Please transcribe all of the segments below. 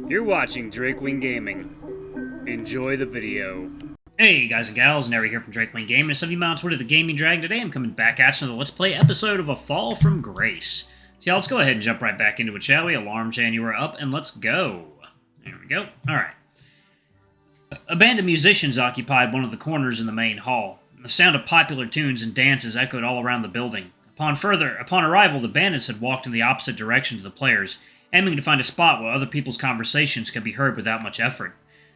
You're watching Drakewing Gaming. Enjoy the video. Hey guys and gals, Neri here from Drakewing Gaming. Some of you on Twitter, the Gaming Drag. Today I'm coming back at you with a Let's Play episode of A Fall from Grace. So yeah, let's go ahead and jump right back into it, shall we? Alarm chain, you are up, and let's go. There we go. Alright. A band of musicians occupied one of the corners in the main hall. The sound of popular tunes and dances echoed all around the building. Upon arrival, the bandits had walked in the opposite direction to the players, aiming to find a spot where other people's conversations could be heard without much effort.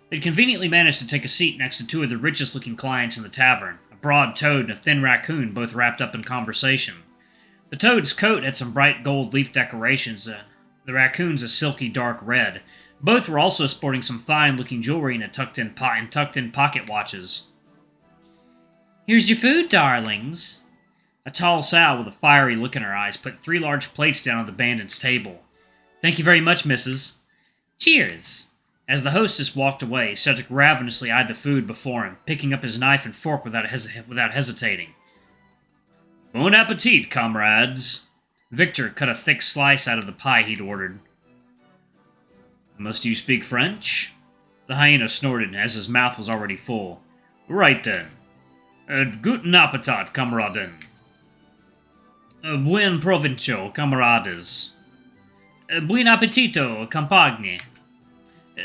They'd conveniently managed to take a seat next to two of the richest-looking clients in the tavern, a broad toad and a thin raccoon, both wrapped up in conversation. The toad's coat had some bright gold leaf decorations, the raccoon's a silky dark red. Both were also sporting some fine-looking jewelry and tucked-in pocket watches. "Here's your food, darlings." A tall sow with a fiery look in her eyes put 3 large plates down on the bandit's table. "Thank you very much, missus." "Cheers." As the hostess walked away, Cedric ravenously eyed the food before him, picking up his knife and fork without hesitating. "Bon appetit, comrades." Victor cut a thick slice out of the pie he'd ordered. "Must you speak French?" The hyena snorted as his mouth was already full. "Right then. Guten appetit, kameraden. Buen provencho, camarades. Buen appetito, compagni.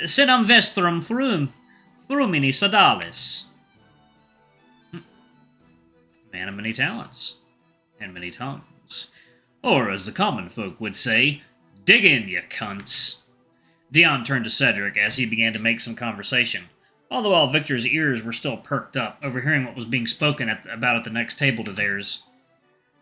Sedam vestrum frumini sadalis." Man of many talents. And many tongues. Or, as the common folk would say, dig in, you cunts. Dion turned to Cedric as he began to make some conversation, all the while Victor's ears were still perked up, overhearing what was being spoken about at the next table to theirs.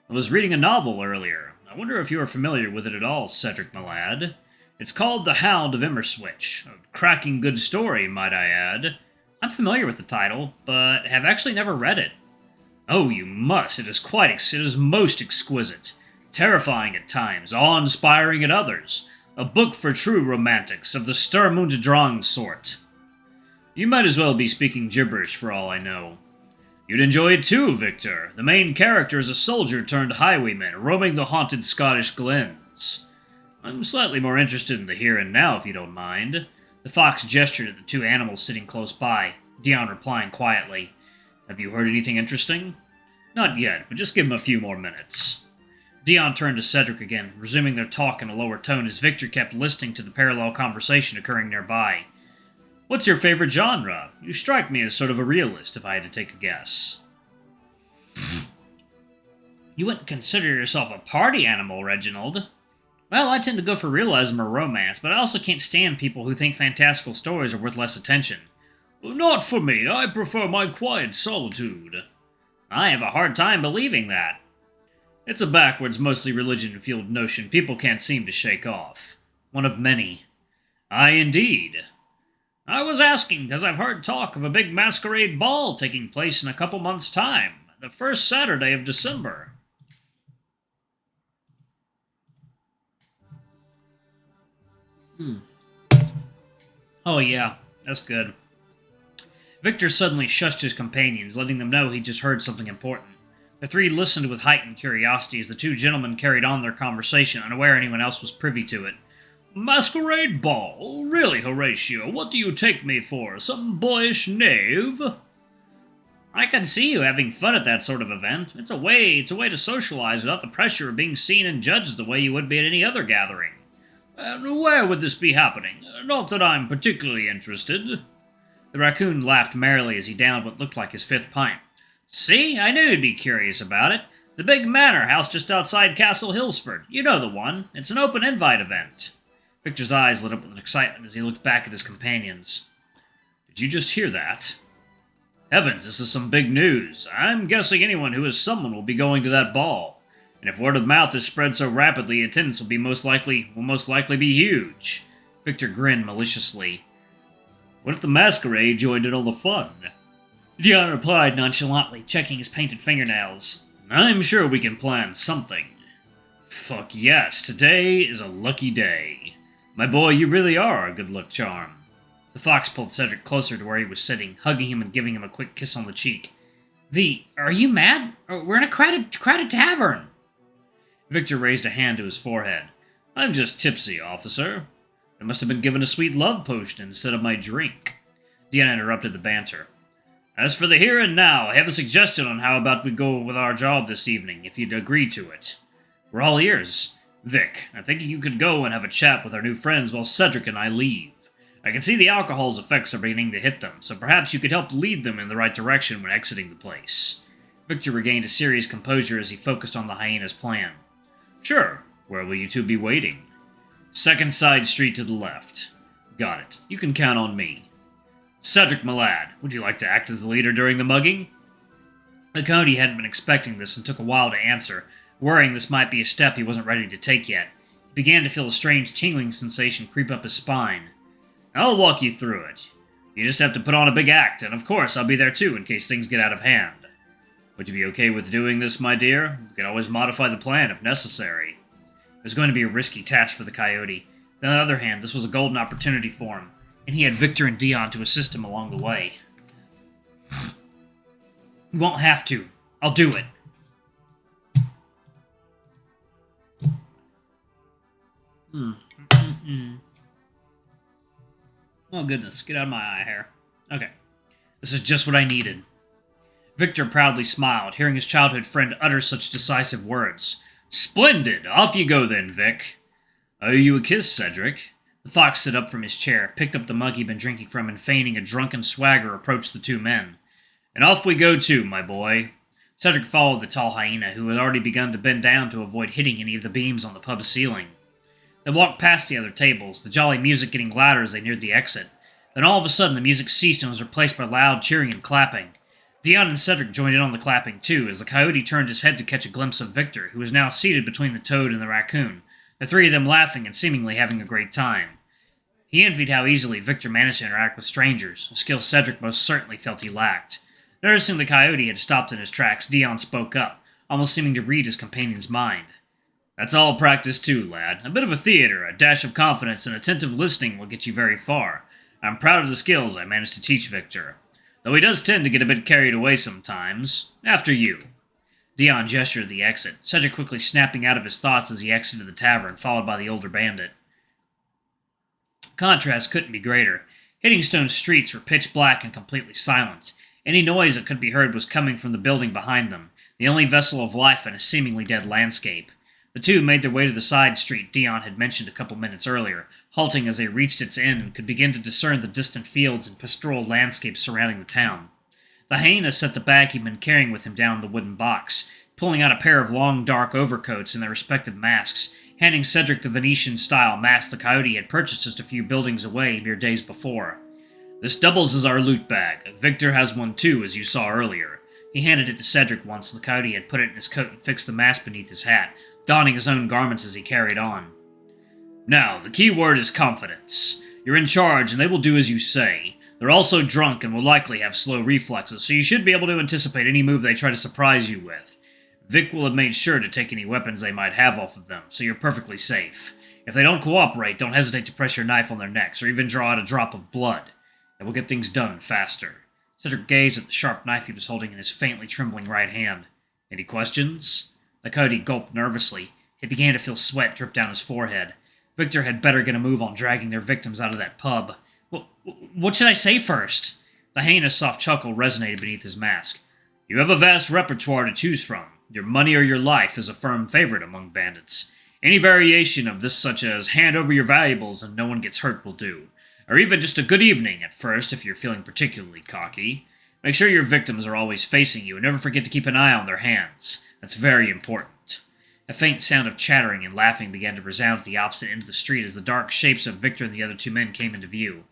"I was reading a novel earlier. I wonder if you are familiar with it at all, Cedric, my lad. It's called The Hound of Immerswitch. A cracking good story, might I add." "I'm familiar with the title, but have actually never read it." "Oh, you must. It is most exquisite. Terrifying at times, awe-inspiring at others. A book for true romantics, of the Sturmund-Drang sort. You might as well be speaking gibberish for all I know. You'd enjoy it too, Victor. The main character is a soldier turned highwayman, roaming the haunted Scottish glens. I'm slightly more interested in the here and now, if you don't mind." The fox gestured at the 2 animals sitting close by, Dion replying quietly. "Have you heard anything interesting?" "Not yet, but just give him a few more minutes." Dion turned to Cedric again, resuming their talk in a lower tone as Victor kept listening to the parallel conversation occurring nearby. "What's your favorite genre? You strike me as sort of a realist, if I had to take a guess." "You wouldn't consider yourself a party animal, Reginald." "Well, I tend to go for realism or romance, but I also can't stand people who think fantastical stories are worth less attention." "Not for me. I prefer my quiet solitude." "I have a hard time believing that." "It's a backwards, mostly religion-fueled notion people can't seem to shake off. One of many." "Aye, indeed. I was asking because I've heard talk of a big masquerade ball taking place in a couple months' time, the first Saturday of December." "Oh yeah, that's good." Victor suddenly shushed his companions, letting them know he'd just heard something important. The 3 listened with heightened curiosity as the 2 gentlemen carried on their conversation, unaware anyone else was privy to it. "Masquerade ball? Really, Horatio, what do you take me for? Some boyish knave?" "I can see you having fun at that sort of event. It's a way to socialize without the pressure of being seen and judged the way you would be at any other gathering." "And where would this be happening? Not that I'm particularly interested." The raccoon laughed merrily as he downed what looked like his 5th pint. "See? I knew you'd be curious about it. The big manor house just outside Castle Hillsford. You know the one. It's an open invite event." Victor's eyes lit up with excitement as he looked back at his companions. "Did you just hear that? Heavens, this is some big news. I'm guessing anyone who is someone will be going to that ball. And if word of mouth is spread so rapidly, attendance will most likely be huge." Victor grinned maliciously. "What if the masquerade joined in all the fun?" Dion replied nonchalantly, checking his painted fingernails. "I'm sure we can plan something." "Fuck yes, today is a lucky day. My boy, you really are a good luck charm." The fox pulled Cedric closer to where he was sitting, hugging him and giving him a quick kiss on the cheek. "V, are you mad? We're in a crowded tavern." Victor raised a hand to his forehead. "I'm just tipsy, officer." I must have been given a sweet love potion instead of my drink. Dion interrupted the banter. As for the here and now, I have a suggestion on how about we go with our job this evening, if you'd agree to it. We're all ears. Vic, I'm thinking you could go and have a chat with our new friends while Cedric and I leave. I can see the alcohol's effects are beginning to hit them, so perhaps you could help lead them in the right direction when exiting the place. Victor regained a serious composure as he focused on the hyena's plan. Sure. Where will you two be waiting? Second side street to the left. Got it. You can count on me. Cedric, my lad, would you like to act as the leader during the mugging? The coyote hadn't been expecting this and took a while to answer, worrying this might be a step he wasn't ready to take yet. He began to feel a strange tingling sensation creep up his spine. I'll walk you through it. You just have to put on a big act, and of course I'll be there too in case things get out of hand. Would you be okay with doing this, my dear? You can always modify the plan if necessary. It was going to be a risky task for the coyote. On the other hand, this was a golden opportunity for him, and he had Victor and Dion to assist him along the way. You won't have to. I'll do it. Oh goodness, get out of my eye hair. Okay. This is just what I needed. Victor proudly smiled, hearing his childhood friend utter such decisive words. Splendid! Off you go then, Vic. Owe you a kiss, Cedric. The fox stood up from his chair, picked up the mug he'd been drinking from, and feigning a drunken swagger approached the two men. And off we go too, my boy. Cedric followed the tall hyena, who had already begun to bend down to avoid hitting any of the beams on the pub ceiling. They walked past the other tables, the jolly music getting louder as they neared the exit. Then all of a sudden the music ceased and was replaced by loud cheering and clapping. Dion and Cedric joined in on the clapping too, as the coyote turned his head to catch a glimpse of Victor, who was now seated between the toad and the raccoon, the three of them laughing and seemingly having a great time. He envied how easily Victor managed to interact with strangers, a skill Cedric most certainly felt he lacked. Noticing the coyote had stopped in his tracks, Dion spoke up, almost seeming to read his companion's mind. That's all practice too, lad. A bit of a theater, a dash of confidence, and attentive listening will get you very far. I'm proud of the skills I managed to teach Victor. Though he does tend to get a bit carried away sometimes. After you. Dion gestured at the exit, Cedric quickly snapping out of his thoughts as he exited the tavern, followed by the older bandit. Contrast couldn't be greater. Hittingstone's streets were pitch black and completely silent. Any noise that could be heard was coming from the building behind them, the only vessel of life in a seemingly dead landscape. The two made their way to the side street Dion had mentioned a couple minutes earlier, halting as they reached its end and could begin to discern the distant fields and pastoral landscapes surrounding the town. The hyena set the bag he'd been carrying with him down the wooden box, pulling out a pair of long, dark overcoats and their respective masks, handing Cedric the Venetian-style mask the coyote had purchased just a few buildings away mere days before. This doubles as our loot bag. Victor has one too, as you saw earlier. He handed it to Cedric once, and the coyote had put it in his coat and fixed the mask beneath his hat, donning his own garments as he carried on. Now, the key word is confidence. You're in charge, and they will do as you say. They're also drunk and will likely have slow reflexes, so you should be able to anticipate any move they try to surprise you with. Vic will have made sure to take any weapons they might have off of them, so you're perfectly safe. If they don't cooperate, don't hesitate to press your knife on their necks, or even draw out a drop of blood. It will get things done faster. Cedric gazed at the sharp knife he was holding in his faintly trembling right hand. Any questions? The coyote gulped nervously. He began to feel sweat drip down his forehead. Victor had better get a move on dragging their victims out of that pub. What should I say first? The hyena's soft chuckle resonated beneath his mask. You have a vast repertoire to choose from. Your money or your life is a firm favorite among bandits. Any variation of this, such as hand over your valuables and no one gets hurt, will do. Or even just a good evening at first if you're feeling particularly cocky. Make sure your victims are always facing you and never forget to keep an eye on their hands. That's very important. A faint sound of chattering and laughing began to resound at the opposite end of the street as the dark shapes of Victor and the other two men came into view.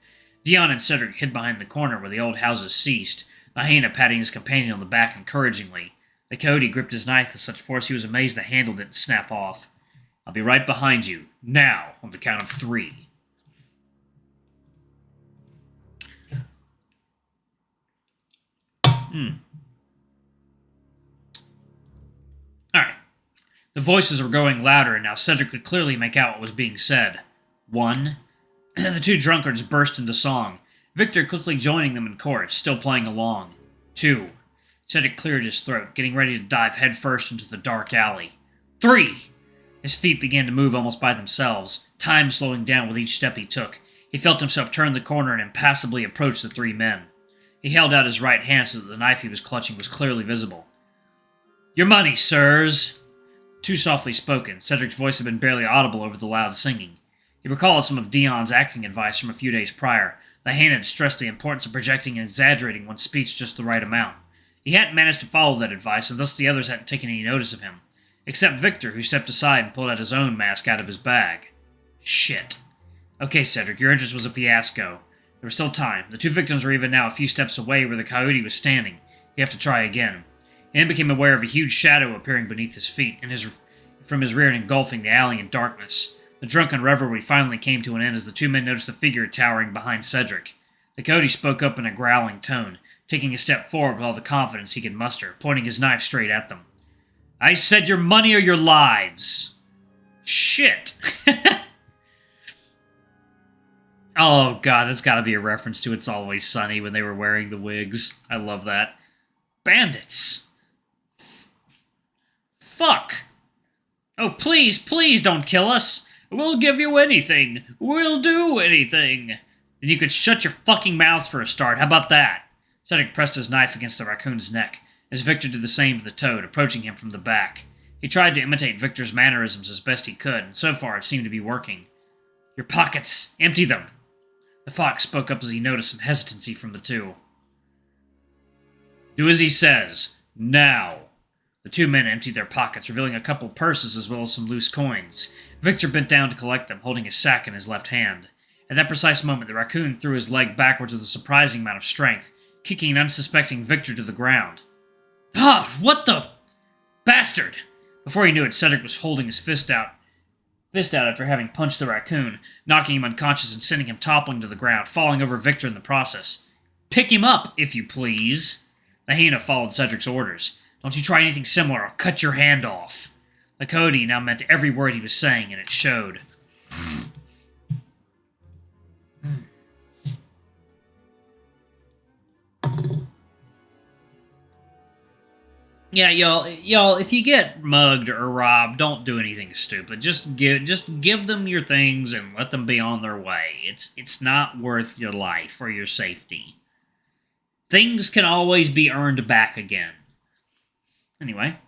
Dion and Cedric hid behind the corner where the old houses ceased, the hyena patting his companion on the back encouragingly. The coyote gripped his knife with such force he was amazed the handle didn't snap off. I'll be right behind you, now, on the count of 3. Alright. The voices were growing louder, and now Cedric could clearly make out what was being said. 1. The two drunkards burst into song, Victor quickly joining them in chorus, still playing along. 2. Cedric cleared his throat, getting ready to dive headfirst into the dark alley. 3. His feet began to move almost by themselves, time slowing down with each step he took. He felt himself turn the corner and impassively approach the three men. He held out his right hand so that the knife he was clutching was clearly visible. "Your money, sirs!" Too softly spoken, Cedric's voice had been barely audible over the loud singing. He recalled some of Dion's acting advice from a few days prior. The hand had stressed the importance of projecting and exaggerating one's speech just the right amount. He hadn't managed to follow that advice, and thus the others hadn't taken any notice of him. Except Victor, who stepped aside and pulled out his own mask out of his bag. Shit. Okay, Cedric, your entrance was a fiasco. There was still time. The two victims were even now a few steps away where the coyote was standing. You have to try again. He then became aware of a huge shadow appearing beneath his feet, and from his rear and engulfing the alley in darkness. The drunken revelry finally came to an end as the two men noticed a figure towering behind Cedric. The coyote spoke up in a growling tone, taking a step forward with all the confidence he could muster, pointing his knife straight at them. "I said your money or your lives!" Shit! Oh god, that's gotta be a reference to It's Always Sunny when they were wearing the wigs. I love that. Bandits! Fuck! Oh, please, please don't kill us! We'll give you anything! We'll do anything! Then you could shut your fucking mouths for a start, how about that? Cedric pressed his knife against the raccoon's neck, as Victor did the same to the toad, approaching him from the back. He tried to imitate Victor's mannerisms as best he could, and so far it seemed to be working. "Your pockets! Empty them!" The fox spoke up as he noticed some hesitancy from the two. "Do as he says. Now!" The two men emptied their pockets, revealing a couple purses as well as some loose coins. Victor bent down to collect them, holding his sack in his left hand. At that precise moment, the raccoon threw his leg backwards with a surprising amount of strength, kicking an unsuspecting Victor to the ground. "Ah, what the... bastard!" Before he knew it, Cedric was holding his fist out after having punched the raccoon, knocking him unconscious and sending him toppling to the ground, falling over Victor in the process. "Pick him up, if you please!" The hyena followed Cedric's orders. "Don't you try anything similar, I'll cut your hand off." The coyote now meant every word he was saying, and it showed. Yeah, y'all, if you get mugged or robbed, don't do anything stupid. Just give them your things and let them be on their way. It's not worth your life or your safety. Things can always be earned back again. Anyway,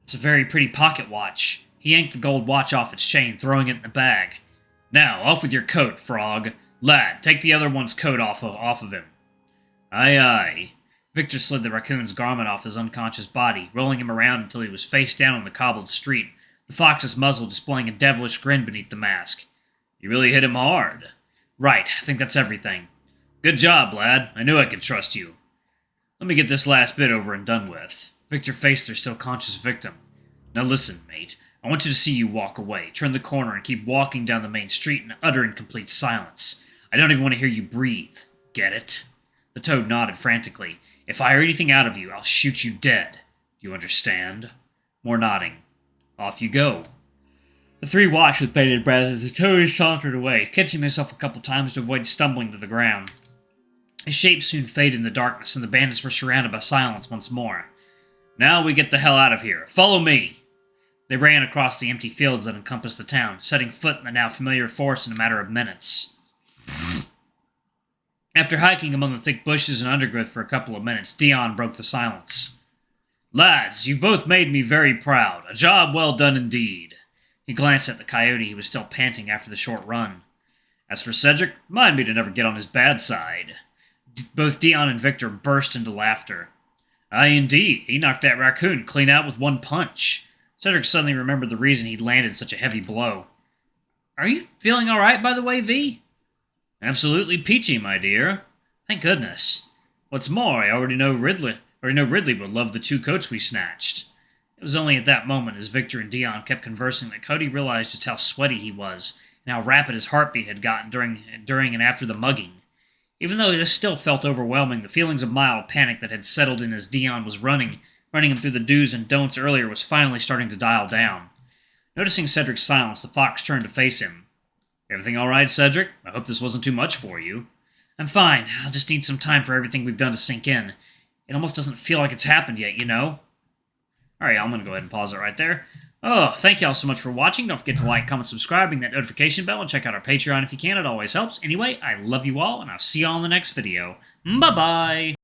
it's a very pretty pocket watch. He yanked the gold watch off its chain, throwing it in the bag. "Now, off with your coat, Frog. Lad, take the other one's coat off of him." "Aye, aye." Victor slid the raccoon's garment off his unconscious body, rolling him around until he was face down on the cobbled street, the fox's muzzle displaying a devilish grin beneath the mask. "You really hit him hard." "Right, I think that's everything." "Good job, lad. I knew I could trust you." "Let me get this last bit over and done with." Victor faced their still conscious victim. "Now listen, mate. I want you to see you walk away, turn the corner, and keep walking down the main street in utter and complete silence. I don't even want to hear you breathe. Get it?" The toad nodded frantically. "If I hear anything out of you, I'll shoot you dead. Do you understand?" More nodding. "Off you go." The three watched with bated breath as the toad sauntered away, catching himself a couple times to avoid stumbling to the ground. His shape soon faded in the darkness, and the bandits were surrounded by silence once more. "Now we get the hell out of here. Follow me!" They ran across the empty fields that encompassed the town, setting foot in the now familiar forest in a matter of minutes. After hiking among the thick bushes and undergrowth for a couple of minutes, Dion broke the silence. "Lads, you've both made me very proud. A job well done indeed." He glanced at the coyote, who was still panting after the short run. "As for Cedric, mind me to never get on his bad side." Both Dion and Victor burst into laughter. "Aye, indeed. He knocked that raccoon clean out with one punch." Cedric suddenly remembered the reason he'd landed such a heavy blow. "Are you feeling all right, by the way, V?" "Absolutely peachy, my dear. Thank goodness. What's more, I already know Ridley would love the 2 coats we snatched." It was only at that moment, as Victor and Dion kept conversing, that Cody realized just how sweaty he was, and how rapid his heartbeat had gotten during and after the mugging. Even though this still felt overwhelming, the feelings of mild panic that had settled in as Dion was running him through the do's and don'ts earlier was finally starting to dial down. Noticing Cedric's silence, the fox turned to face him. "Everything all right, Cedric? I hope this wasn't too much for you." "I'm fine. I'll just need some time for everything we've done to sink in. It almost doesn't feel like it's happened yet, you know?" Alright, I'm going to go ahead and pause it right there. Oh, thank y'all so much for watching. Don't forget to like, comment, subscribe, ring that notification bell, and check out our Patreon if you can. It always helps. Anyway, I love you all, and I'll see y'all in the next video. Bye-bye!